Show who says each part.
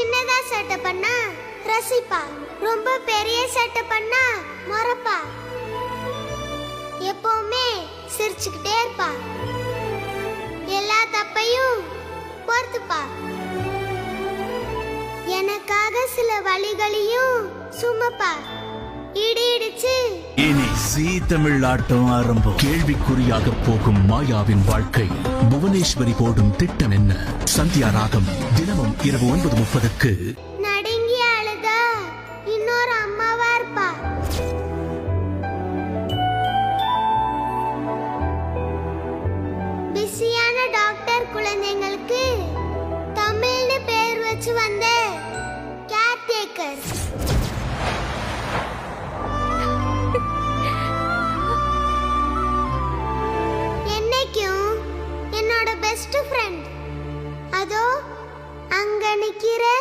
Speaker 1: சின்னதா சேட்டை பண்ணா ரசிப்பா, ரொம்ப பெரிய சேட்டை பண்ணா மொறப்பா. எப்பவுமே சிரிச்சுக்கிட்டே இருப்பா, எல்லா தப்பையும் பொறுத்துப்பா. எனக்காக சில வழிகளையும் சுமப்பா. இடி இடிச்சு
Speaker 2: இனி ஜீ தமிழ் ஆட்டம் ஆரம்பம். கேள்விக்குறியாக போகும் மாயாவின் வாழ்க்கை. புவனேஸ்வரி போடும் திட்டம் என்ன? சந்தியா ராகம் தினமும் இரவு 9:30க்கு.